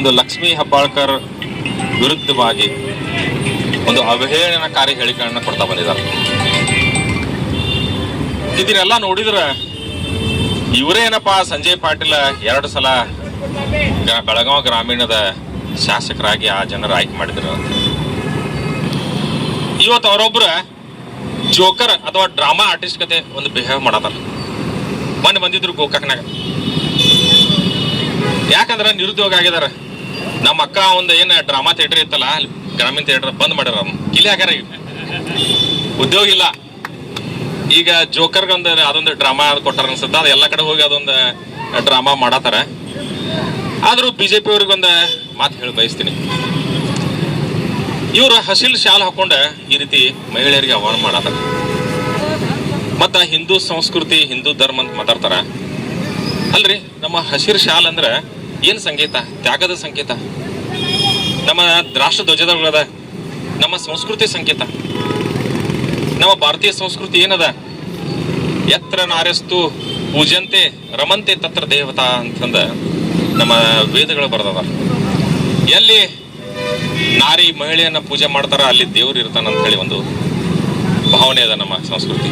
ಒಂದು ಲಕ್ಷ್ಮೀ ಹೆಬ್ಬಾಳ್ಕರ್ ವಿರುದ್ಧವಾಗಿ ಒಂದು ಅವಹೇಳನಕಾರಿ ಹೇಳಿಕೆಗಳನ್ನ ಕೊಡ್ತಾ ಬಂದಿದ್ದಾರೆ. ಇದನ್ನೆಲ್ಲ ನೋಡಿದ್ರೆ ಇವರೇನಪ್ಪ ಸಂಜಯ್ ಪಾಟೀಲ್ 2 ಸಲ ಬೆಳಗಾವಿ ಗ್ರಾಮೀಣದ ಶಾಸಕರಾಗಿ ಆ ಜನರು ಆಯ್ಕೆ ಮಾಡಿದ್ರು. ಇವತ್ತು ಅವರೊಬ್ಬರ ಜೋಕರ್ ಅಥವಾ ಡ್ರಾಮಾ ಆರ್ಟಿಸ್ಟ್ ಕತೆ ಒಂದು ಬಿಹೇವ್ ಮಾಡತ್ತಾರ. ಮೊನ್ನೆ ಬಂದಿದ್ರು ಗೋಕಾಕ್ನಾಗ. ಯಾಕಂದ್ರೆ ನಿರುದ್ಯೋಗ ಆಗಿದಾರ. ನಮ್ಮ ಅಕ್ಕ ಒಂದು ಏನು ಡ್ರಾಮಾ ಥಿಯೇಟರ್ ಇತ್ತಲ್ಲ, ಗ್ರಾಮೀಣ ಥಿಯೇಟರ್ ಬಂದ್ ಮಾಡ್ಯಾರ. ಕಿಲಿ ಹಾಕ್ಯಾರ. ಉದ್ಯೋಗ ಇಲ್ಲ. ಈಗ ಜೋಕರ್ಗೆ ಅದೊಂದು ಡ್ರಾಮಾ ಕೊಟ್ಟಾರ ಅನ್ಸುತ್ತ. ಅದು ಎಲ್ಲ ಕಡೆ ಹೋಗಿ ಅದೊಂದು ಡ್ರಾಮಾ ಮಾಡತ್ತಾರ. ಆದ್ರೂ ಬಿಜೆಪಿ ಅವ್ರಿಗೊಂದು ಮಾತು ಹೇಳಿ ಬಯಸ್ತೀನಿ. ಇವ್ರು ಹಸಿಲ್ ಶಾಲ್ ಹಾಕೊಂಡ ಈ ರೀತಿ ಮಹಿಳೆಯರಿಗೆ ಅವಮಾನ ಮಾಡತ್ತಾರ. ಮತ್ತ ಹಿಂದೂ ಸಂಸ್ಕೃತಿ, ಹಿಂದೂ ಧರ್ಮ ಅಂತ ಮಾತಾಡ್ತಾರ. ಅಲ್ರಿ, ನಮ್ಮ ಹಸಿರು ಶಾಲ್ ಅಂದ್ರೆ ಏನ್ ಸಂಕೇತ? ತ್ಯಾಗದ ಸಂಕೇತ. ನಮ್ಮ ರಾಷ್ಟ್ರ ಧ್ವಜದ ನಮ್ಮ ಸಂಸ್ಕೃತಿ ಸಂಕೇತ. ನಮ್ಮ ಭಾರತೀಯ ಸಂಸ್ಕೃತಿ ಏನದ? ಯತ್ರ ನಾರ್ಯಸ್ತು ಪೂಜಂತೆ ರಮಂತೆ ತತ್ರ ದೇವತಾ ಅಂತಂದ ನಮ್ಮ ವೇದಗಳು ಬರೆದದ. ಎಲ್ಲಿ ನಾರಿ ಮಹಿಳೆಯನ್ನ ಪೂಜೆ ಮಾಡ್ತಾರ ಅಲ್ಲಿ ದೇವ್ರು ಇರ್ತಾನ ಅಂತ ಹೇಳಿ ಒಂದು ಭಾವನೆ ಅದ ನಮ್ಮ ಸಂಸ್ಕೃತಿ.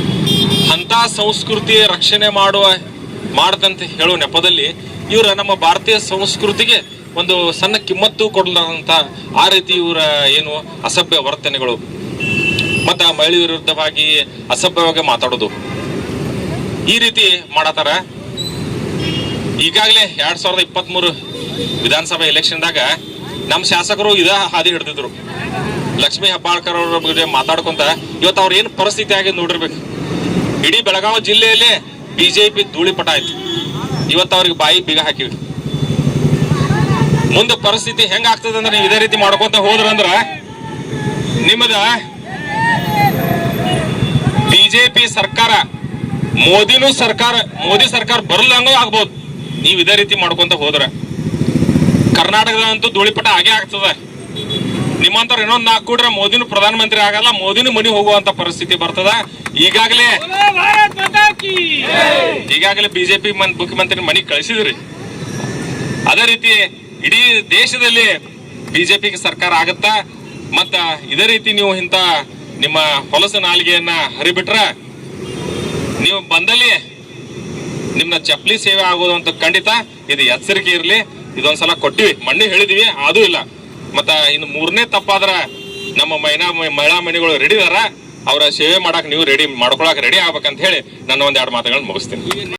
ಅಂತ ಸಂಸ್ಕೃತಿ ರಕ್ಷಣೆ ಮಾಡದಂತೆ ಹೇಳುವ ನೆಪದಲ್ಲಿ ಇವರ ನಮ್ಮ ಭಾರತೀಯ ಸಂಸ್ಕೃತಿಗೆ ಒಂದು ಸಣ್ಣ ಕಿಮ್ಮತ್ತು ಕೊಡಲಾರಂತ ಆ ರೀತಿ ಇವರ ಏನು ಅಸಭ್ಯ ವರ್ತನೆಗಳು ಮತ್ತ ಮಹಿಳೆ ವಿರುದ್ಧವಾಗಿ ಅಸಭ್ಯವಾಗಿ ಮಾತಾಡೋದು ಈ ರೀತಿ ಮಾಡತಾರ. ಈಗಾಗಲೇ 2023 ವಿಧಾನಸಭಾ ಎಲೆಕ್ಷನ್ದಾಗ ನಮ್ಮ ಶಾಸಕರು ಇದ ಹಾದಿ ಹಿಡಿದಿದ್ರು. ಲಕ್ಷ್ಮೀ ಹೆಬ್ಬಾಳ್ಕರ್ ಅವ್ರ ಬಗ್ಗೆ ಮಾತಾಡ್ಕೊಂತ ಇವತ್ತು ಅವ್ರ ಏನ್ ಪರಿಸ್ಥಿತಿ ಆಗಿದೆ ನೋಡಿರ್ಬೇಕು. ಇಡೀ ಬೆಳಗಾವಿ ಜಿಲ್ಲೆಯಲ್ಲಿ ಬಿಜೆಪಿ ಧೂಳಿಪಟ ಆಯ್ತು. ಇವತ್ತು ಅವ್ರಿಗೆ ಬಾಯಿ ಬೀಗ ಹಾಕಿವಿ. ಮುಂದೆ ಪರಿಸ್ಥಿತಿ ಹೆಂಗ ಆಗ್ತದೆ ಅಂದ್ರೆ ನೀವು ಇದೇ ರೀತಿ ಮಾಡ್ಕೊಂತ ಹೋದ್ರಂದ್ರ ನಿಮ್ಮದ ಬಿಜೆಪಿ ಸರ್ಕಾರ ಮೋದಿ ಸರ್ಕಾರ ಬರಲ್ಲಂಗೂ ಆಗ್ಬೋದು. ನೀವು ಇದೇ ರೀತಿ ಮಾಡ್ಕೊಂತ ಹೋದ್ರ ಕರ್ನಾಟಕದಂತೂ ಧೂಳಿಪಟ ಆಗೇ ಆಗ್ತದ. ನಿಮ್ಮಂತವ್ರು ಇನ್ನೊಂದು 4 ಕೂಡ್ರೆ ಮೋದಿನೂ ಪ್ರಧಾನಮಂತ್ರಿ ಆಗಲ್ಲ, ಮೋದಿನೂ ಮನಿ ಹೋಗುವಂತ ಪರಿಸ್ಥಿತಿ ಬರ್ತದ. ಈಗಾಗಲೇ ಬಿಜೆಪಿ ಮುಖ್ಯಮಂತ್ರಿ ಮನಿ ಕಳಿಸಿದ್ರಿ. ಅದೇ ರೀತಿ ಇಡೀ ದೇಶದಲ್ಲಿ ಬಿಜೆಪಿ ಸರ್ಕಾರ ಆಗತ್ತ. ಮತ್ತ ಇದೇ ರೀತಿ ನೀವು ಇಂತ ನಿಮ್ಮ ಹೊಲಸು ನಾಲಿಗೆಯನ್ನ ಹರಿಬಿಟ್ರ ನೀವು ಬಂದಲ್ಲಿ ನಿಮ್ನ ಚಪ್ಪಲಿ ಸೇವೆ ಆಗೋದು ಅಂತ ಖಂಡಿತ. ಇದು ಎಚ್ಚರಿಕೆ ಇರ್ಲಿ. ಇದೊಂದ್ಸಲ ಕೊಟ್ಟಿವಿ, ಮಣ್ಣಿ ಹೇಳಿದಿವಿ, ಅದೂ ಇಲ್ಲ. ಮತ್ತ ಇನ್ನು 3ನೇ ತಪ್ಪಾದ್ರ ನಮ್ಮ ಮಹಿಳಾ ಮಣಿಗಳು ರೆಡಿ ಅದಾರ. ಅವರ ಸೇವೆ ಮಾಡಕ್ ನೀವು ರೆಡಿ ಮಾಡ್ಕೊಳಕ್ ರೆಡಿ ಆಗ್ಬೇಕಂತ ಹೇಳಿ ನನ್ನ 1-2 ಮಾತುಗಳನ್ನ ಮುಗಿಸ್ತೀನಿ.